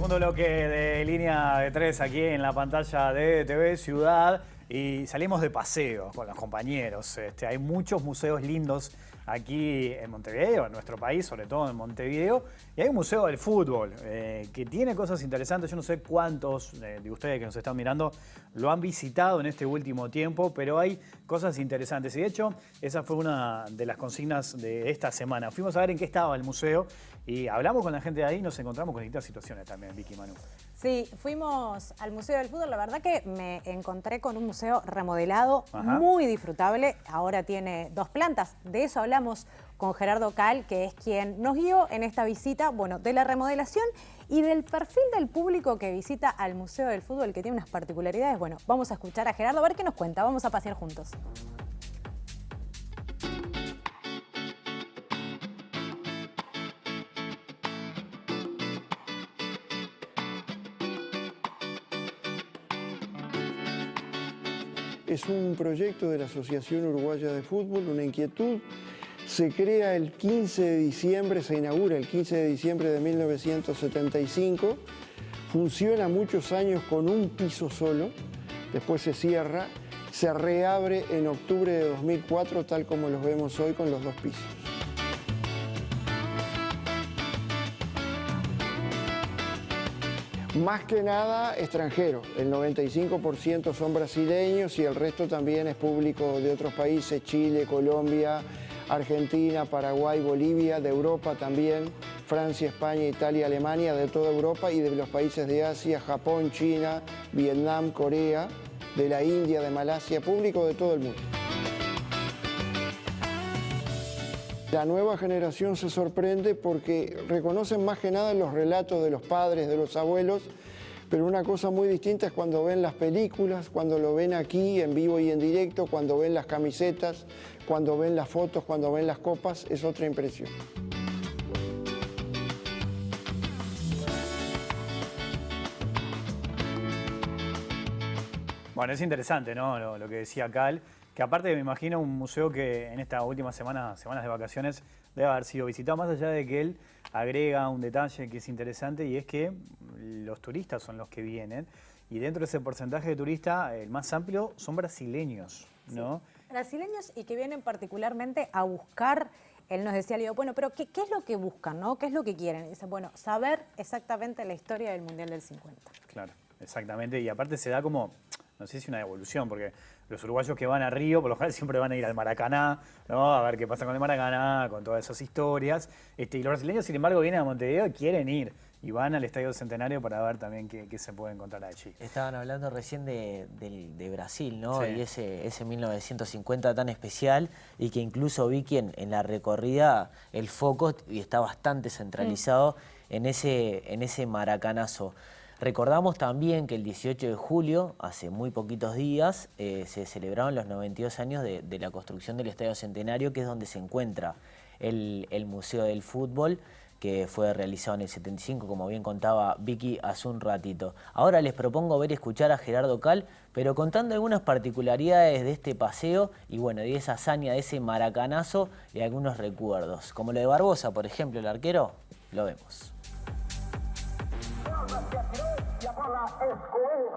Segundo bloque de Línea de Tres aquí en la pantalla de TV Ciudad y salimos de paseo con los compañeros. Hay muchos museos lindos aquí en Montevideo, en nuestro país, sobre todo en Montevideo. Y hay un museo del fútbol que tiene cosas interesantes. Yo no sé cuántos de ustedes que nos están mirando lo han visitado en este último tiempo, pero hay cosas interesantes. Y de hecho, esa fue una de las consignas de esta semana. Fuimos a ver en qué estaba el museo y hablamos con la gente de ahí y nos encontramos con distintas situaciones también, Vicky y Manu. Sí, fuimos al Museo del Fútbol. La verdad que me encontré con un museo remodelado, muy disfrutable. Ahora tiene 2 plantas. De eso hablamos con Gerardo Cal, que es quien nos guió en esta visita, bueno, de la remodelación y del perfil del público que visita al Museo del Fútbol, que tiene unas particularidades. Bueno, vamos a escuchar a Gerardo a ver qué nos cuenta. Vamos a pasear juntos. Es un proyecto de la Asociación Uruguaya de Fútbol, una inquietud. Se crea el 15 de diciembre, se inaugura el 15 de diciembre de 1975. Funciona muchos años con un piso solo, después se cierra, se reabre en octubre de 2004, tal como los vemos hoy con los 2 pisos. Más que nada extranjero, el 95% son brasileños y el resto también es público de otros países, Chile, Colombia, Argentina, Paraguay, Bolivia, de Europa también, Francia, España, Italia, Alemania, de toda Europa y de los países de Asia, Japón, China, Vietnam, Corea, de la India, de Malasia, público de todo el mundo. La nueva generación se sorprende porque reconocen más que nada los relatos de los padres, de los abuelos, pero una cosa muy distinta es cuando ven las películas, cuando lo ven aquí en vivo y en directo, cuando ven las camisetas, cuando ven las fotos, cuando ven las copas, es otra impresión. Bueno, es interesante, ¿no? Lo que decía Cal, que aparte me imagino un museo que en esta última semanas de vacaciones debe haber sido visitado, más allá de que él agrega un detalle que es interesante y es que los turistas son los que vienen y dentro de ese porcentaje de turistas, el más amplio son brasileños, ¿no? Sí, brasileños y que vienen particularmente a buscar. Él nos decía, le digo, bueno, pero ¿qué es lo que buscan, no? ¿Qué es lo que quieren? Y dice, bueno, saber exactamente la historia del Mundial del 50. Claro, exactamente, y aparte se da como, no sé si una evolución, porque los uruguayos que van a Río, por lo general siempre van a ir al Maracaná, ¿no? A ver qué pasa con el Maracaná, con todas esas historias. Y los brasileños, sin embargo, vienen a Montevideo y quieren ir. Y van al Estadio Centenario para ver también qué se puede encontrar allí. Estaban hablando recién de Brasil, ¿no? Sí. Y ese 1950 tan especial y que incluso vi que en la recorrida el foco está bastante centralizado en ese maracanazo. Recordamos también que el 18 de julio, hace muy poquitos días, se celebraron los 92 años de la construcción del Estadio Centenario, que es donde se encuentra el Museo del Fútbol, que fue realizado en el 75, como bien contaba Vicky hace un ratito. Ahora les propongo ver y escuchar a Gerardo Cal, pero contando algunas particularidades de este paseo y bueno, de esa hazaña, de ese maracanazo y algunos recuerdos. Como lo de Barbosa, por ejemplo, el arquero, lo vemos. E a bola escoou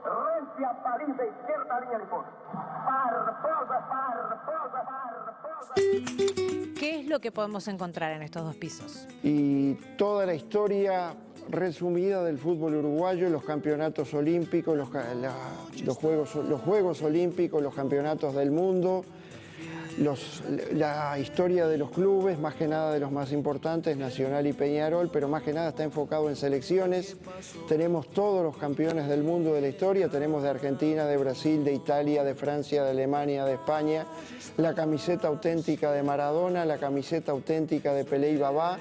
rente a baliza esquerda, linha de fundo. Barbosa. ¿Qué es lo que podemos encontrar en estos 2 pisos? Y toda la historia resumida del fútbol uruguayo, los campeonatos olímpicos, los Juegos Olímpicos, los campeonatos del mundo, la historia de los clubes, más que nada de los más importantes, Nacional y Peñarol, pero más que nada está enfocado en selecciones. Tenemos todos los campeones del mundo de la historia, tenemos de Argentina, de Brasil, de Italia, de Francia, de Alemania, de España, la camiseta auténtica de Maradona, la camiseta auténtica de Pelé y Babá,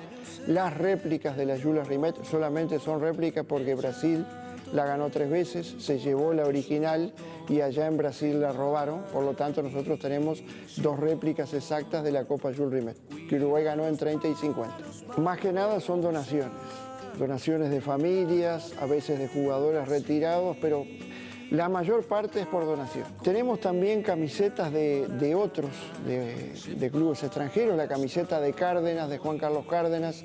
las réplicas de la Jules Rimet, solamente son réplicas porque Brasil la ganó 3 veces, se llevó la original y allá en Brasil la robaron, por lo tanto nosotros tenemos 2 réplicas exactas de la Copa Jules Rimet, que Uruguay ganó en 30 y 50. Más que nada son donaciones de familias, a veces de jugadores retirados, pero la mayor parte es por donación. Tenemos también camisetas de otros, de clubes extranjeros, la camiseta de Cárdenas, de Juan Carlos Cárdenas,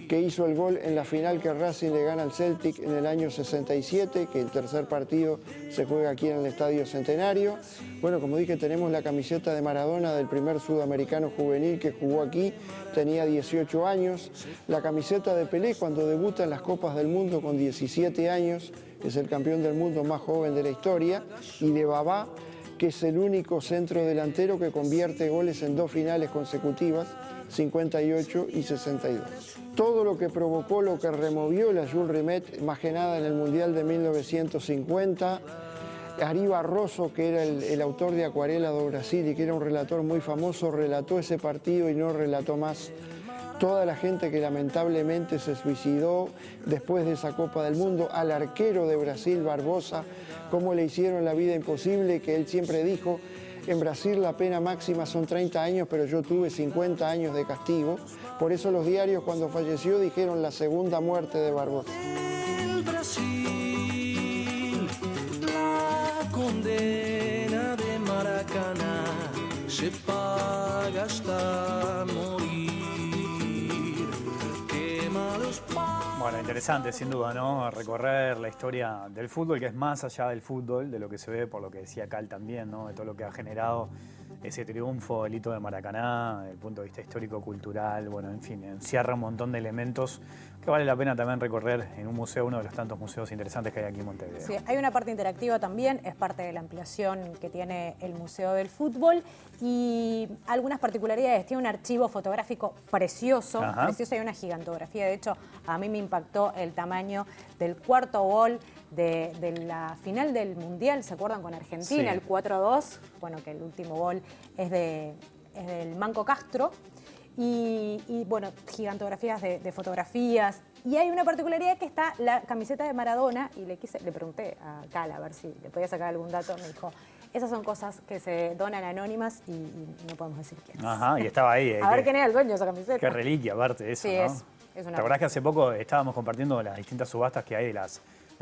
que hizo el gol en la final que Racing le gana al Celtic en el año 67, que el tercer partido se juega aquí en el Estadio Centenario. Bueno, como dije, tenemos la camiseta de Maradona del primer sudamericano juvenil que jugó aquí, tenía 18 años. La camiseta de Pelé cuando debuta en las Copas del Mundo con 17 años, es el campeón del mundo más joven de la historia, y de Babá, que es el único centro delantero que convierte goles en 2 finales consecutivas, 58 y 62. Todo lo que provocó, lo que removió la Jules Rimet, más que nada en el Mundial de 1950, Ari Barroso, que era el autor de Acuarela do Brasil y que era un relator muy famoso, relató ese partido y no relató más. Toda la gente que lamentablemente se suicidó después de esa Copa del Mundo, al arquero de Brasil, Barbosa, cómo le hicieron la vida imposible, que él siempre dijo, en Brasil la pena máxima son 30 años, pero yo tuve 50 años de castigo. Por eso los diarios cuando falleció dijeron la segunda muerte de Barbosa. El Brasil, la condena de Maracaná se paga hasta morir. Quema los Bueno, interesante sin duda, ¿no? Recorrer la historia del fútbol, que es más allá del fútbol, de lo que se ve, por lo que decía Cal también, ¿no? De todo lo que ha generado ese triunfo, el hito de Maracaná, desde el punto de vista histórico-cultural, bueno, en fin, encierra un montón de elementos que vale la pena también recorrer en un museo, uno de los tantos museos interesantes que hay aquí en Montevideo. Sí, hay una parte interactiva también, es parte de la ampliación que tiene el Museo del Fútbol y algunas particularidades. Tiene un archivo fotográfico precioso, precioso, hay una gigantografía. De hecho, a mí me impactó el tamaño del cuarto gol de la final del Mundial, ¿se acuerdan? Con Argentina, sí. El 4-2, bueno, que el último gol es del Manco Castro. Y bueno, gigantografías de fotografías. Y hay una particularidad que está la camiseta de Maradona, y le pregunté a Cal a ver si le podía sacar algún dato, me dijo, esas son cosas que se donan anónimas y no podemos decir quién es. Ajá, y estaba ahí. A ver quién era el dueño de esa camiseta. Qué reliquia, aparte de eso, Sí, ¿no? es una ¿Te acordás que hace poco estábamos compartiendo las distintas subastas que hay de las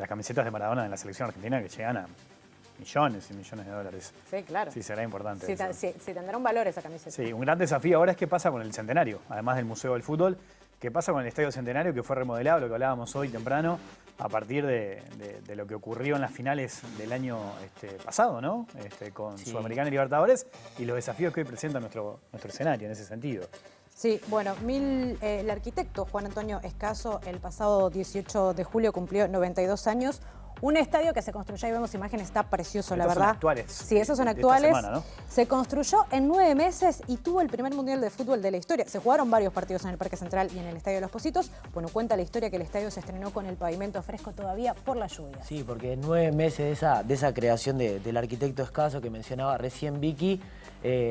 camisetas de Maradona en la selección argentina que llegan a millones y millones de dólares? Sí, claro. Sí, será importante eso. Sí, tendrá un valor esa camiseta. Sí, un gran desafío ahora es qué pasa con el Centenario, además del Museo del Fútbol, qué pasa con el Estadio Centenario que fue remodelado, lo que hablábamos hoy temprano, a partir de lo que ocurrió en las finales del año pasado, ¿no? Con Sudamericana y Libertadores, y los desafíos que hoy presenta nuestro escenario en ese sentido. Sí, bueno, el arquitecto Juan Antonio Escaso el pasado 18 de julio cumplió 92 años. Un estadio que se construyó, ahí vemos imágenes, está precioso, la verdad. Son actuales. Sí, esos son de esta actuales. semana, ¿no? Se construyó en 9 meses y tuvo el primer mundial de fútbol de la historia. Se jugaron varios partidos en el Parque Central y en el Estadio de los Pocitos. Bueno, cuenta la historia que el estadio se estrenó con el pavimento fresco todavía por la lluvia. Sí, porque en 9 meses de esa creación del arquitecto Escaso que mencionaba recién Vicky,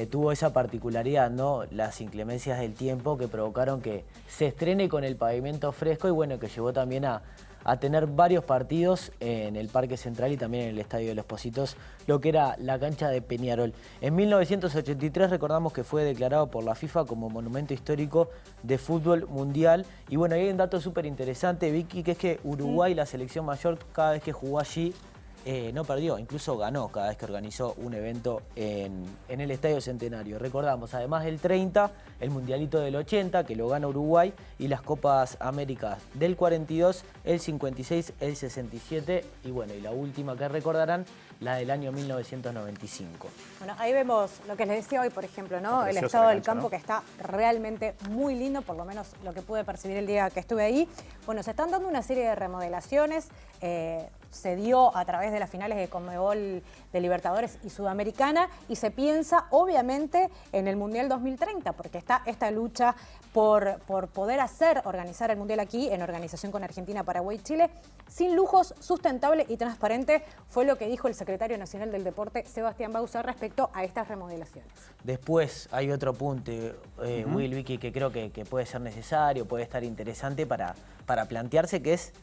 tuvo esa particularidad, ¿no? Las inclemencias del tiempo que provocaron que se estrene con el pavimento fresco y bueno, que llevó también a tener varios partidos en el Parque Central y también en el Estadio de los Pocitos, lo que era la cancha de Peñarol. En 1983 recordamos que fue declarado por la FIFA como Monumento Histórico de Fútbol Mundial. Y bueno, hay un dato súper interesante, Vicky, que es que Uruguay, la selección mayor, cada vez que jugó allí, no perdió, incluso ganó cada vez que organizó un evento en el Estadio Centenario. Recordamos, además del 30, el Mundialito del 80, que lo gana Uruguay, y las Copas Américas del 42, el 56, el 67, y bueno, y la última que recordarán, la del año 1995. Bueno, ahí vemos lo que les decía hoy, por ejemplo, ¿no? El Preciosa estado la del cancha, campo, ¿no? que está realmente muy lindo, por lo menos lo que pude percibir el día que estuve ahí. Bueno, se están dando una serie de remodelaciones. Se dio a través de las finales de Conmebol de Libertadores y Sudamericana y se piensa obviamente en el Mundial 2030 porque está esta lucha por poder organizar el Mundial aquí en organización con Argentina, Paraguay y Chile sin lujos, sustentable y transparente, fue lo que dijo el secretario nacional del deporte Sebastián Bauza respecto a estas remodelaciones. Después hay otro punto, Will, Vicky, que creo que puede ser necesario, puede estar interesante para plantearse, que es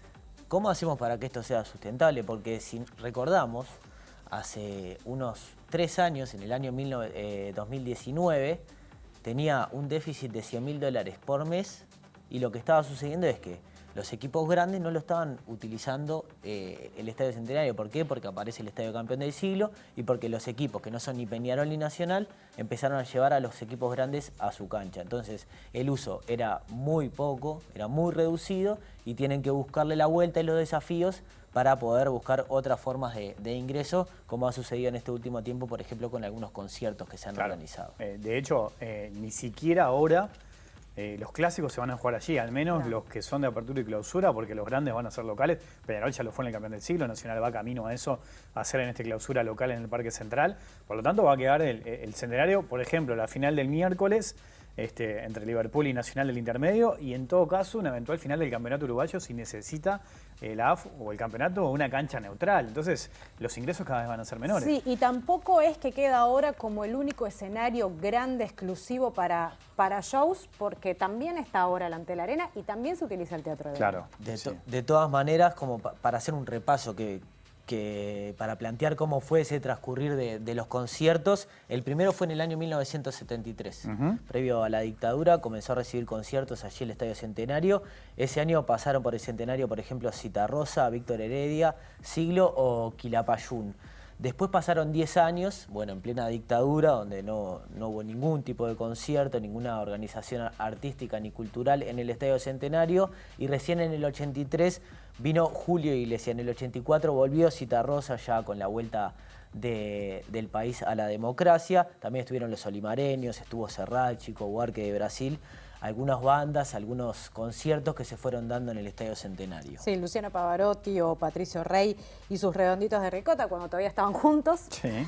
¿cómo hacemos para que esto sea sustentable? Porque si recordamos, hace unos 3 años, en el año 2019, tenía un déficit de $100.000 por mes y lo que estaba sucediendo es que los equipos grandes no lo estaban utilizando el Estadio Centenario. ¿Por qué? Porque aparece el Estadio Campeón del Siglo y porque los equipos que no son ni Peñarol ni Nacional empezaron a llevar a los equipos grandes a su cancha. Entonces el uso era muy poco, era muy reducido y tienen que buscarle la vuelta y los desafíos para poder buscar otras formas de ingreso, como ha sucedido en este último tiempo, por ejemplo, con algunos conciertos que se han organizado. De hecho, ni siquiera ahora los clásicos se van a jugar allí, al menos los que son de apertura y clausura, porque los grandes van a ser locales. Peñarol ya lo fue en el Campeón del Siglo, Nacional va camino a eso, a hacer en este clausura local en el Parque Central. Por lo tanto, va a quedar el Centenario, por ejemplo, la final del miércoles, entre Liverpool y Nacional del Intermedio, y en todo caso una eventual final del Campeonato Uruguayo si necesita la AF o el campeonato o una cancha neutral. Entonces los ingresos cada vez van a ser menores. Sí, y tampoco es que queda ahora como el único escenario grande, exclusivo para shows, porque también está ahora el Antel Arena y también se utiliza el Teatro de Claro. De todas maneras, como para hacer un repaso para plantear cómo fue ese transcurrir de los conciertos, el primero fue en el año 1973. Previo a la dictadura comenzó a recibir conciertos allí en el Estadio Centenario. Ese año pasaron por el Centenario, por ejemplo, Citarrosa, Víctor Heredia, Siglo o Quilapayún. Después pasaron 10 años, bueno, en plena dictadura, donde no hubo ningún tipo de concierto, ninguna organización artística ni cultural en el Estadio Centenario, y recién en el 83 vino Julio Iglesias. En el 84 volvió Citarrosa ya con la vuelta del país a la democracia. También estuvieron los Olimareños, estuvo Serrat, Chico Buarque de Brasil. Algunas bandas, algunos conciertos que se fueron dando en el Estadio Centenario. Sí, Luciano Pavarotti o Patricio Rey y sus Redonditos de Ricota cuando todavía estaban juntos. Sí.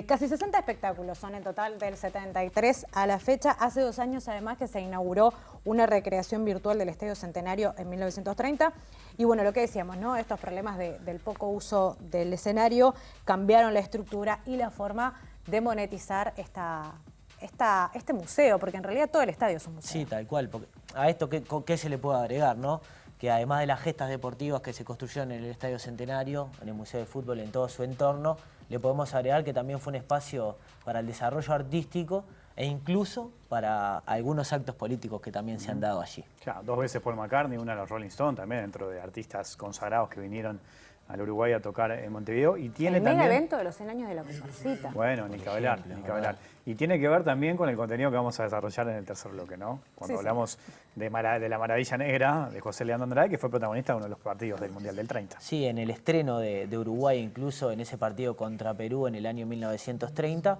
Casi 60 espectáculos son en total del 73 a la fecha. Hace 2 años además que se inauguró una recreación virtual del Estadio Centenario en 1930. Y bueno, lo que decíamos, ¿no? Estos problemas del poco uso del escenario cambiaron la estructura y la forma de monetizar este museo, porque en realidad todo el estadio es un museo. Sí, tal cual. Porque a esto, ¿qué se le puede agregar, no? Que además de las gestas deportivas que se construyeron en el Estadio Centenario, en el Museo de Fútbol, en todo su entorno, le podemos agregar que también fue un espacio para el desarrollo artístico e incluso para algunos actos políticos que también se han dado allí. Claro, 2 veces Paul McCartney, una de los Rolling Stones también, dentro de artistas consagrados que vinieron al Uruguay a tocar en Montevideo. Y tiene el también mega evento de los 100 años de la Comparsita. Bueno, ni que hablar, ni que hablar. Y tiene que ver también con el contenido que vamos a desarrollar en el tercer bloque, ¿no? Cuando hablamos de la Maravilla Negra, de José Leandro Andrade, que fue protagonista de uno de los partidos del Mundial del 30. Sí, en el estreno de Uruguay, incluso en ese partido contra Perú en el año 1930,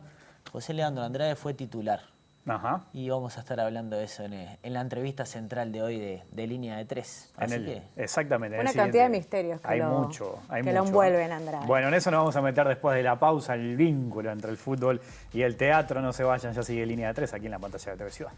José Leandro Andrade fue titular. Ajá. Y vamos a estar hablando de eso en la entrevista central de hoy de Línea de 3. Exactamente. Una cantidad de misterios que lo envuelven, Andrade. Bueno, en eso nos vamos a meter después de la pausa, el vínculo entre el fútbol y el teatro. No se vayan, ya sigue Línea de 3 aquí en la pantalla de TV Ciudad.